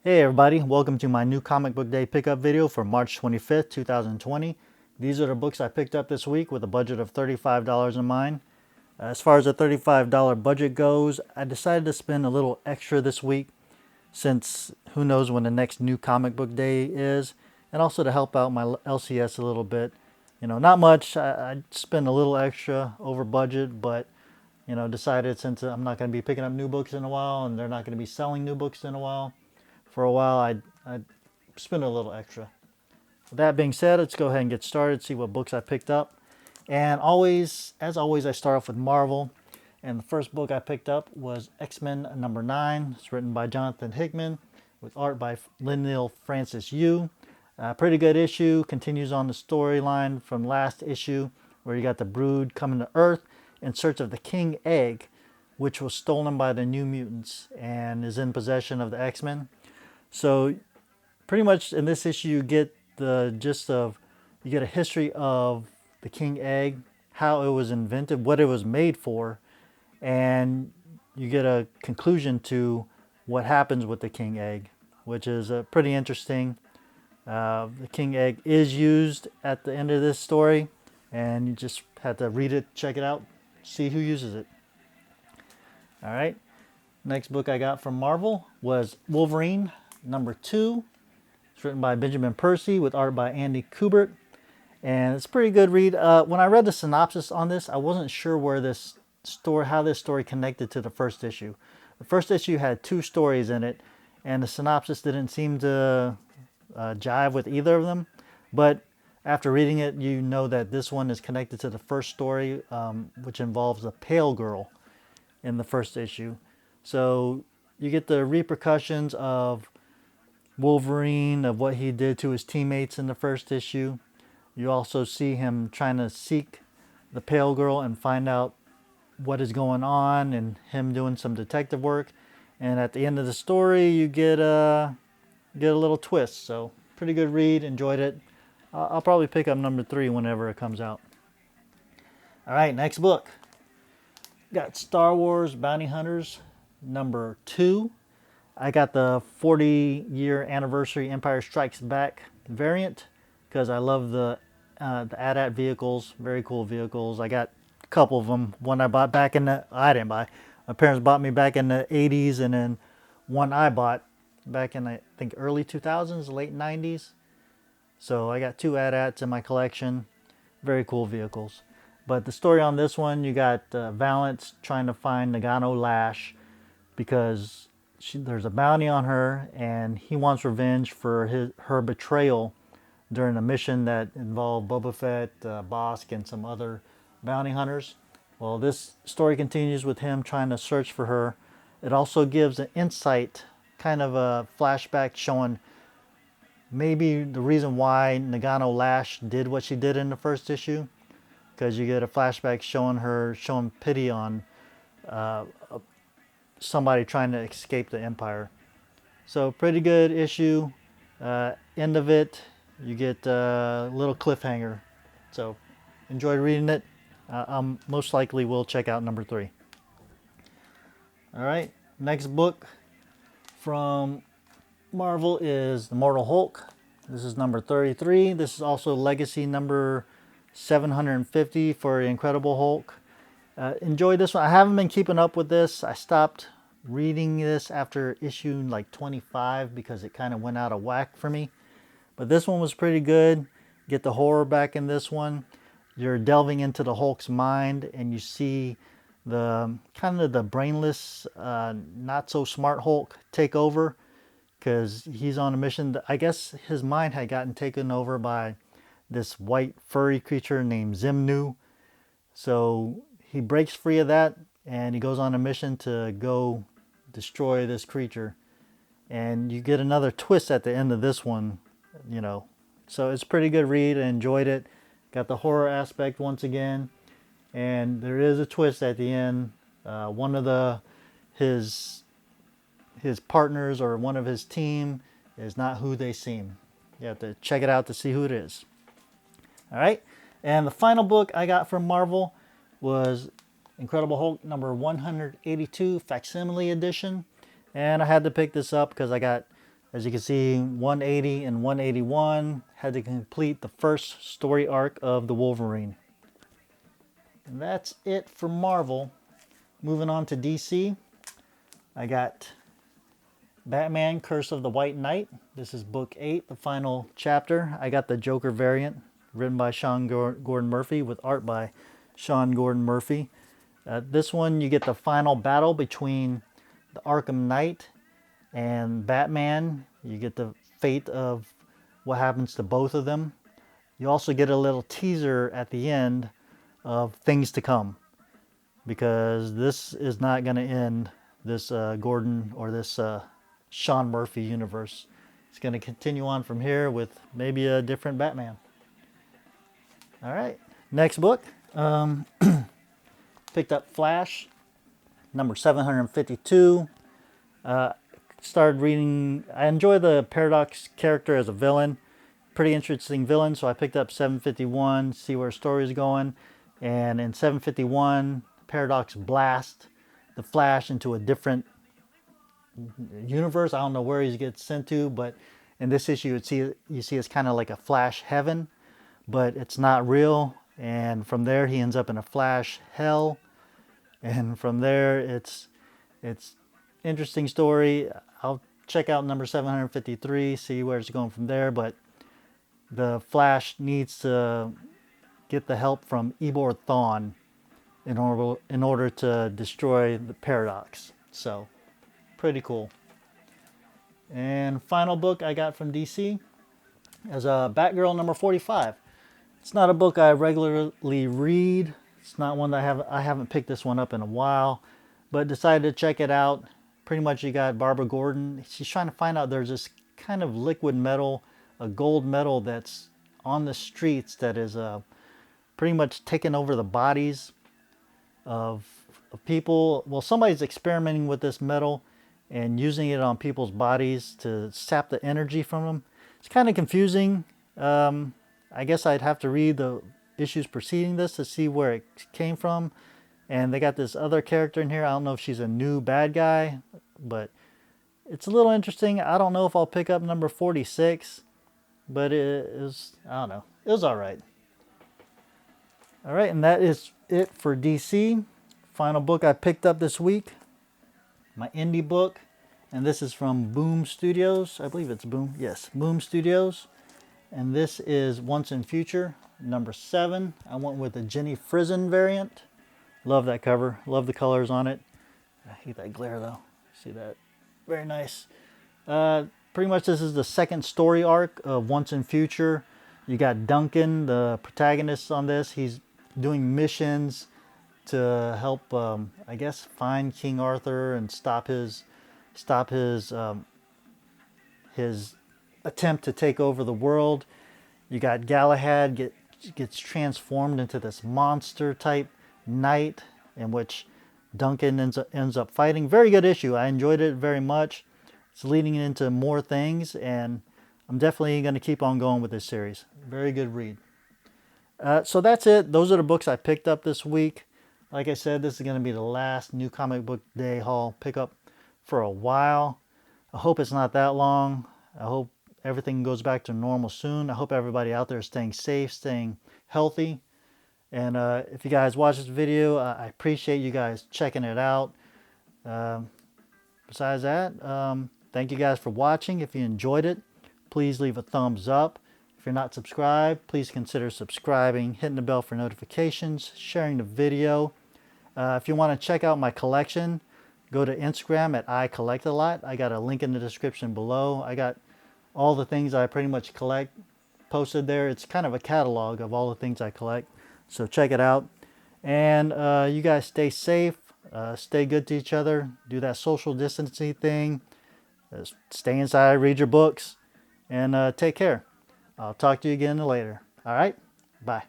Hey everybody, welcome to my new comic book day pickup video for March 25th, 2020. These are the books I picked up this week with a budget of $35 in mind. As far as the $35 budget goes, I decided to spend a little extra this week since who knows when the next new comic book day is, and also to help out my LCS a little bit. Not much. I spent a little extra over budget, but decided since I'm not going to be picking up new books in a while and they're not going to be selling new books in a while, for a while, I'd spend a little extra. With that being said, let's go ahead and get started, see what books I picked up. And as always, I start off with Marvel. And the first book I picked up was X-Men number 9. It's written by Jonathan Hickman with art by Lynn Francis Yu. Pretty good issue. Continues on the storyline from last issue where you got the Brood coming to Earth in search of the King Egg, which was stolen by the New Mutants and is in possession of the X-Men. So pretty much in this issue you get the gist of, you get a history of the King Egg, how it was invented, what it was made for, and you get a conclusion to what happens with the King Egg, which is pretty interesting. The King Egg is used at the end of this story, and you just have to read it, check it out, see who uses it. All right, next book I got from Marvel was Wolverine number 2. It's written by Benjamin Percy with art by Andy Kubert, and it's a pretty good read. When I read the synopsis on this, I wasn't sure how this story connected to the first issue. The first issue had 2 stories in it, and the synopsis didn't seem to jive with either of them. But after reading it, you know that this one is connected to the first story, which involves a pale girl in the first issue. So you get the repercussions of Wolverine, of what he did to his teammates in the first issue. You also see him trying to seek the pale girl and find out what is going on, and him doing some detective work. And at the end of the story, you get a little twist. So pretty good read. Enjoyed it. I'll probably pick up number 3 whenever it comes out. All right, next book. Got Star Wars Bounty Hunters number 2. I got the 40-year anniversary Empire Strikes Back variant because I love the AT-AT vehicles. Very cool vehicles. I got a couple of them. One I bought back I didn't buy. My parents bought me back in the 80s, and then one I bought back in, I think, early 2000s, late 90s. So I got 2 AT-ATs in my collection. Very cool vehicles. But the story on this one, you got Valance trying to find Nagano Lash because there's a bounty on her, and he wants revenge for her betrayal during a mission that involved Boba Fett, Bossk, and some other bounty hunters. Well, this story continues with him trying to search for her. It also gives an insight, kind of a flashback showing maybe the reason why Nagano Lash did what she did in the first issue, because you get a flashback showing pity on somebody trying to escape the Empire. So pretty good issue. End of it, you get a little cliffhanger. So enjoyed reading it. Most likely will check out number 3. All right, next book from Marvel is The Immortal Hulk. This is number 33. This is also legacy number 750 for The Incredible Hulk. Enjoyed this one. I haven't been keeping up with this. I stopped reading this after issue like 25 because it kind of went out of whack for me. But this one was pretty good. Get the horror back in this one. You're delving into the Hulk's mind, and you see the kind of the brainless, not so smart Hulk take over because he's on a mission. I guess his mind had gotten taken over by this white furry creature named Zimnu. So he breaks free of that, and he goes on a mission to go destroy this creature. And you get another twist at the end of this one, So it's a pretty good read. I enjoyed it. Got the horror aspect once again. And there is a twist at the end. One of his partners or one of his team is not who they seem. You have to check it out to see who it is. All right. And the final book I got from Marvel was Incredible Hulk number 182 facsimile edition. And I had to pick this up because I got As you can see, 180 and 181 had to complete the first story arc of the Wolverine. And that's it for Marvel. Moving on to DC, I got Batman Curse of the White Knight. This is book 8, the final chapter. I got the Joker variant, written by Sean Gordon Murphy with art by Sean Gordon Murphy. This one, you get the final battle between the Arkham Knight and Batman. You get the fate of what happens to both of them. You also get a little teaser at the end of things to come, because this is not going to end this Gordon or this Sean Murphy universe. It's going to continue on from here with maybe a different Batman. All right, next book. Picked up Flash, number 752. Started reading. I enjoy the Paradox character as a villain. Pretty interesting villain, so I picked up 751, see where the story is going. And in 751, Paradox blasts the Flash into a different universe. I don't know where he gets sent to, but in this issue, you see it's kind of like a Flash heaven, but it's not real. And from there, he ends up in a Flash hell. And from there, it's interesting story. I'll check out number 753, see where it's going from there. But the Flash needs to get the help from Ebor Thawne in order to destroy the Paradox. So, pretty cool. And final book I got from DC is Batgirl number 45. It's not a book I regularly read. It's not one that I haven't picked this one up in a while, but decided to check it out. Pretty much you got Barbara Gordon. She's trying to find out, there's this kind of liquid metal, a gold metal that's on the streets that is pretty much taking over the bodies of people. Well, somebody's experimenting with this metal and using it on people's bodies to sap the energy from them. It's kind of confusing. I guess I'd have to read the issues preceding this to see where it came from. And they got this other character in here. I don't know if she's a new bad guy, but it's a little interesting. I don't know if I'll pick up number 46, but it was, I don't know, it was all right. All right, and that is it for DC. Final book I picked up this week, my indie book, and this is from Boom Studios. I believe it's Boom. Yes, Boom Studios. And this is Once and Future, number 7. I went with the Jenny Frison variant. Love that cover. Love the colors on it. I hate that glare though. See that? Very nice. Pretty much this is the second story arc of Once and Future. You got Duncan, the protagonist on this. He's doing missions to help, I guess, find King Arthur and stop his attempt to take over the world. You got Galahad gets transformed into this monster type knight, in which Duncan ends up fighting. Very good issue. I enjoyed it very much. It's leading into more things, and I'm definitely going to keep on going with this series. Very good read. So that's it. Those are the books I picked up this week. Like I said, this is going to be the last New Comic Book Day haul pickup for a while. I hope it's not that long. I hope everything goes back to normal soon. I hope everybody out there is staying safe, staying healthy. And if you guys watch this video, I appreciate you guys checking it out. Besides that, thank you guys for watching. If you enjoyed it, please leave a thumbs up. If you're not subscribed, please consider subscribing, hitting the bell for notifications, sharing the video. If you want to check out my collection, go to Instagram at icollectalot. I got a link in the description below. I got all the things I pretty much collect posted there. It's kind of a catalog of all the things I collect. So check it out. And you guys stay safe. Stay good to each other. Do that social distancing thing. Stay inside, read your books, and take care. I'll talk to you again later. All right? Bye.